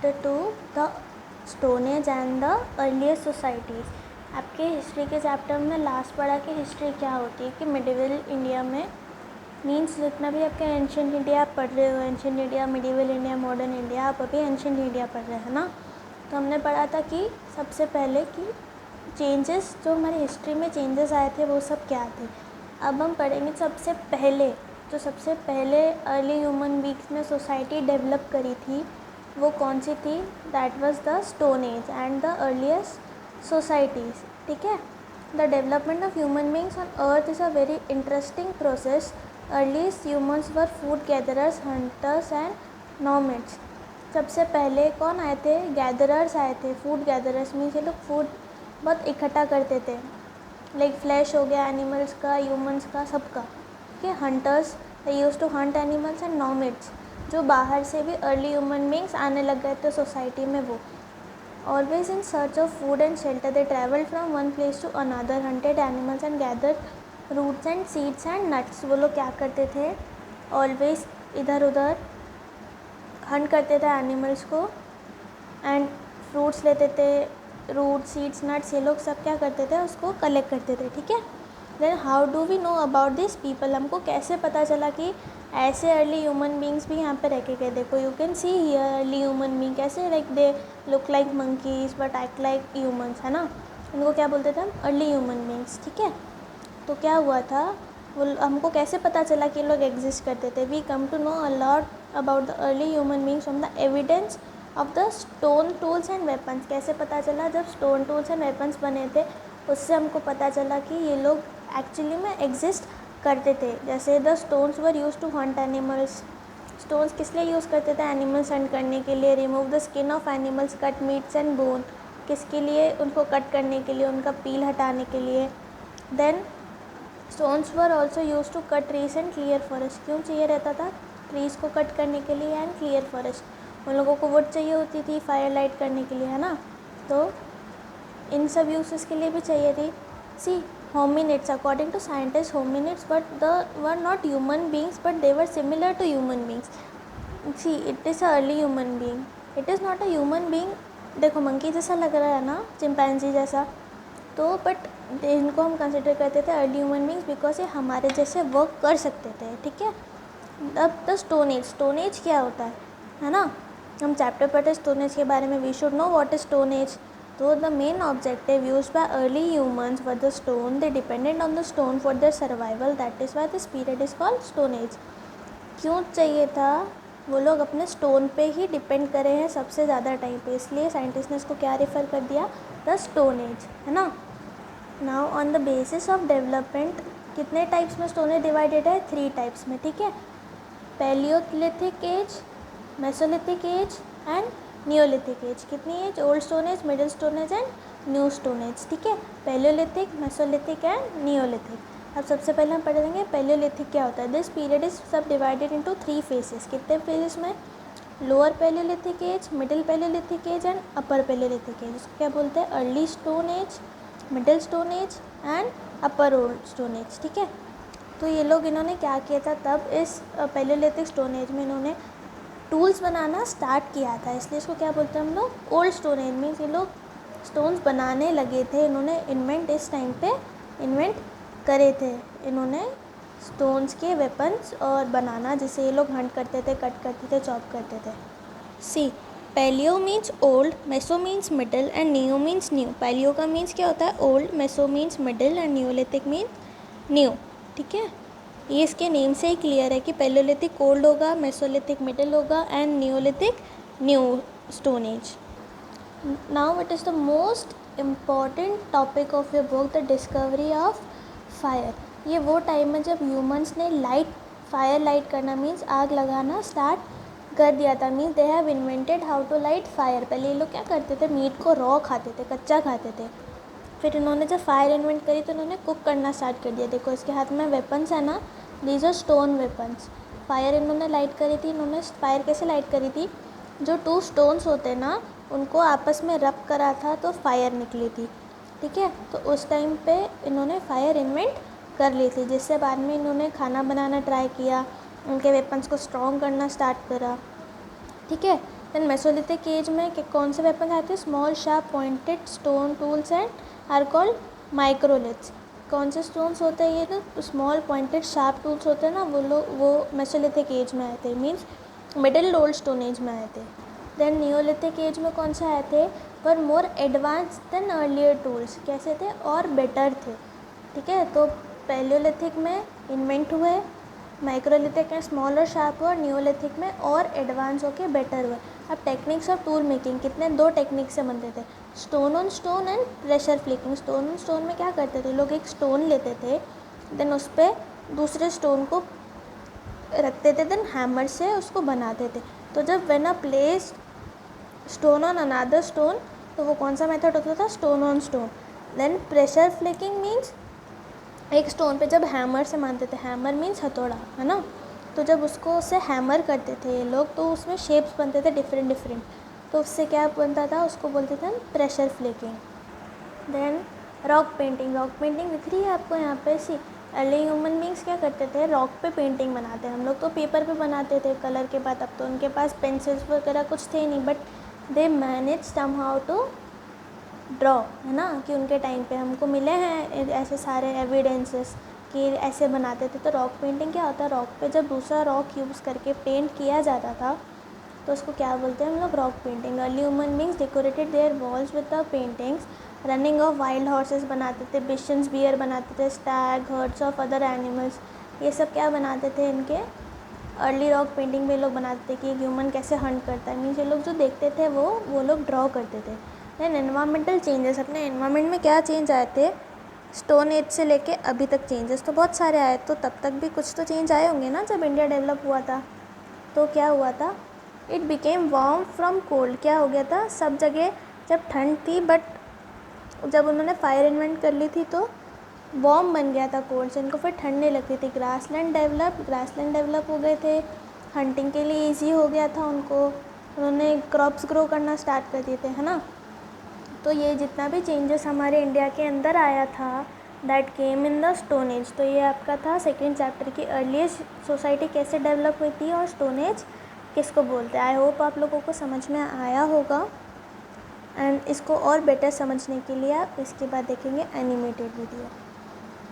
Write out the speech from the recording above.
Chapter 2 the stone age and the earliest societies. आपके history के chapter में last पढ़ा कि हिस्ट्री क्या होती है, कि मिडिवल इंडिया में मीन्स जितना भी आपके एंशियंट इंडिया आप पढ़ रहे हो, ancient India, medieval India, modern India, आप अभी एंशियंट इंडिया पढ़ रहे हैं ना। तो हमने पढ़ा था कि सबसे पहले कि चेंजेस जो हमारी हिस्ट्री में चेंजेस आए थे वो सब क्या थे। अब हम पढ़ेंगे सबसे पहले अर्ली ह्यूमन बींग्स में सोसाइटी डेवलप करी थी वो कौन सी थी। That was the stone age and the earliest societies. ठीक है। The development of human beings on earth is a very interesting process. Earliest humans were food gatherers, hunters and nomads. सबसे पहले कौन आए थे? गैदरर्स आए थे। फूड गैदरर्स मीन्स ये लोग फूड बहुत इकट्ठा करते थे, लाइक फ्लैश हो गया एनिमल्स का, ह्यूमन्स का, सबका। ठीक है। Hunters, they used to hunt animals and nomads, जो बाहर से भी अर्ली ह्यूमन बींग्स आने लग गए थे सोसाइटी में वो। Always in search of food and shelter, they travelled from one place to another, hunted animals and gathered roots and seeds and nuts. वो लोग क्या करते थे? ऑलवेज इधर उधर हंट करते थे एनिमल्स को एंड फ्रूट्स लेते थे, रूट, सीड्स, नट्स, ये लोग सब क्या करते थे? उसको कलेक्ट करते थे। ठीक है। Then how do we know about this people? हमको कैसे पता चला कि ऐसे अर्ली ह्यूमन बींग्स भी यहाँ पे रह के गए? देखो, you can see here early human being कैसे, like they look like monkeys but act like humans, है ना। उनको क्या बोलते थे हम? Early human beings. ठीक है। तो क्या हुआ था, वो हमको कैसे पता चला कि लोग एग्जिस्ट करते थे? We come to know a lot about the early human beings from the evidence of the stone tools and weapons. कैसे पता चला? जब स्टोन टूल्स एंड वेपन्स बने थे उससे हमको पता चला कि ये लोग एक्चुअली में एग्जिस्ट करते थे। जैसे the stones were use to hunt animals. Stones किस लिए यूज़ करते थे? एनिमल्स हंट करने के लिए। Remove the skin of animals, cut meets and bone, किसके लिए? उनको कट करने के लिए, उनका पील हटाने के लिए। Then stones were also use to cut trees and clear forest. क्यों चाहिए रहता था? ट्रीज़ को कट करने के लिए एंड क्लियर फॉरेस्ट। उन लोगों को वुड चाहिए होती थी फायर लाइट करने के लिए, है ना। तो इन सब यूसेस के लिए भी चाहिए थी। सी hominids, according to scientists, hominids were not human beings but they were similar to human beings. See, it is a early human being, it is not a human being. देखो मंकी जैसा लग रहा है ना, चिंपैंजी जैसा, तो but इनको हम कंसिडर करते थे अर्ली ह्यूमन बींग्स बिकॉज ये हमारे जैसे वर्क कर सकते थे। ठीक है। अब द स्टोन एज क्या होता है ना। हम चैप्टर पढ़ते स्टोन एज के बारे में। We should know what is stone age. So the main objective used by early humans was the stone. They depended on the stone for their survival. That is why this period is called Stone Age. क्यों चाहिए था? वो लोग अपने stone पे ही depend करे हैं सबसे ज़्यादा टाइम पे, इसलिए साइंटिस्ट ने इसको क्या रेफ़र कर दिया? द स्टोन एज, है ना। Now on the basis of development, कितने टाइप्स में स्टोन एज डिवाइडेड है? 3 टाइप्स में। ठीक है। Palaeolithic age, mesolithic age and neolithic age. कितनी age? Old stone age, middle stone age and new stone age. ठीक है। Palaeolithic, mesolithic and neolithic. अब सबसे पहले हम पढ़ेंगे पैलियोलिथिक क्या होता है। This period is subdivided into 3 phases. कितने फेजेस में? Lower palaeolithic as, middle palaeolithic age and upper palaeolithic age. इसको क्या बोलते हैं? Early stone age, middle stone age and upper old stone age. ठीक है। तो ये लोग इन्होंने क्या किया था तब इस पैलियोलिथिक स्टोन एज में? इन्होंने टूल्स बनाना स्टार्ट किया था, इसलिए इसको क्या बोलते हैं हम लोग? Old stone as. मीन्स ये लोग स्टोन्स बनाने लगे थे, इन्होंने इन्वेंट इस टाइम पे इन्वेंट करे थे इन्होंने स्टोन्स के वेपन्स और बनाना, जिसे ये लोग हंट करते थे, कट करते थे, चॉप करते थे। See palaeo means old, meso means middle and neo means new. Palaeo का मीन्स क्या होता है? Old, meso means middle and neolithic means new. ठीक है। ये इसके नेम से ही क्लियर है कि पैलियोलिथिक ओल्ड होगा, मेसोलिथिक मिडिल होगा and Neolithic new stone as. Now it is the most important topic of your book, the discovery of fire. ये वो टाइम है जब ह्यूमंस ने फायर लाइट करना मीन्स आग लगाना स्टार्ट कर दिया था। Means they have invented how to light fire. पहले ये लोग क्या करते थे? मीट को रॉ खाते थे, कच्चा खाते थे। फिर इन्होंने जब फायर इन्वेंट करी तो इन्होंने कुक करना स्टार्ट कर दिया। देखो इसके हाथ में वेपन्स है ना, these are stone weapons. Fire इन्होंने लाइट करी थी। इन्होंने फायर कैसे लाइट करी थी? जो 2 स्टोन्स होते ना, उनको आपस में रब करा था तो फायर निकली थी। ठीक है। तो उस टाइम पे इन्होंने फायर इन्वेंट कर ली थी, जिससे बाद में इन्होंने खाना बनाना ट्राई किया, उनके वेपन्स को स्ट्रॉन्ग करना स्टार्ट करा। ठीक है। देन मेसोलिथिक एज में कौन से वेपन आते हैं? Small sharp pointed stone tools and are called microliths. कौन से स्टोन्स होते हैं? ये तो स्मॉल पॉइंटेड शार्प टूल्स होते हैं ना, वो मेसोलिथिक एज में आए थे, means middle old stone as में आए थे। देन नियोलिथिक एज में कौन से आए थे? पर more advance than earlier tools. कैसे थे? और बेटर थे। ठीक है, तो पैलियोलिथिक में इन्वेंट हुए, माइक्रोलिथिक में स्मॉल और शार्प हुआ, और नियोलिथिक में और एडवांस होके बेटर हुए। अब टेक्निक्स ऑफ टूल मेकिंग कितने? 2 टेक्निक से बनते थे, stone on stone and pressure flicking. Stone on stone में क्या करते थे लोग? एक स्टोन लेते थे, देन उस पर दूसरे स्टोन को रखते थे, देन हैमर से उसको बनाते थे। तो जब when a place stone on another stone, तो वो कौन सा मेथड होता था? Stone on stone. Then pressure flicking means एक स्टोन पे जब हैमर से मारते थे, हैमर मीन्स हथौड़ा, है ना, तो जब उसको उससे हैमर करते थे ये लोग, तो उसमें शेप्स बनते थे डिफरेंट डिफरेंट, तो उससे क्या बनता था? उसको बोलते थे हम pressure flicking. Then rock painting. Rock painting दिख रही है आपको यहाँ पे? सी अर्ली ह्यूमन बींग्स क्या करते थे? रॉक पे पेंटिंग बनाते हैं। हम लोग तो पेपर पे बनाते थे कलर के बाद, अब तो उनके पास पेंसिल्स वगैरह कुछ थे नहीं, but they manage somehow to draw, है ना, कि उनके टाइम पे हमको मिले हैं ऐसे सारे एविडेंसेस कि ऐसे बनाते थे। तो रॉक पेंटिंग क्या होता है? रॉक पे जब दूसरा रॉक यूज़ करके पेंट किया जाता था, तो उसको क्या बोलते हैं हम लोग? Rock painting. Early human beings decorated their walls with the paintings. Running of wild horses बनाते थे, बिशंस बियर बनाते थे, Stag, hertz of other animals, ये सब क्या बनाते थे? इनके अर्ली रॉक पेंटिंग में लोग बनाते थे कि एक ह्यूमन कैसे हंट करता है, मीन्स ये लोग जो देखते थे वो लोग ड्रॉ करते थे। Then environmental changes. अपने एनवायरमेंट में क्या चेंज आए थे? स्टोन एज से लेके अभी तक चेंजेस तो बहुत सारे आए, तो तब तक भी कुछ तो चेंज आए होंगे ना जब इंडिया डेवलप हुआ था। तो क्या हुआ था? It became warm from cold. क्या हो गया था? सब जगह जब ठंड थी, बट जब उन्होंने फायर इन्वेंट कर ली थी तो वार्म बन गया था कोल्ड से, इनको फिर ठंड नहीं लगती थी। ग्रासलैंड डेवलप हो गए थे, हंटिंग के लिए ईजी हो गया था उनको, उन्होंने क्रॉप्स ग्रो करना स्टार्ट कर दिए थे, है ना। तो ये जितना भी चेंजेस हमारे इंडिया के अंदर आया था, that came in the stone as. तो ये आपका था सेकेंड चैप्टर की अर्लीस्ट सोसाइटी कैसे डेवलप हुई थी और स्टोन एज किसको बोलते हैं। आई होप आप लोगों को समझ में आया होगा, एंड इसको और बेटर समझने के लिए आप इसके बाद देखेंगे एनिमेटेड वीडियो।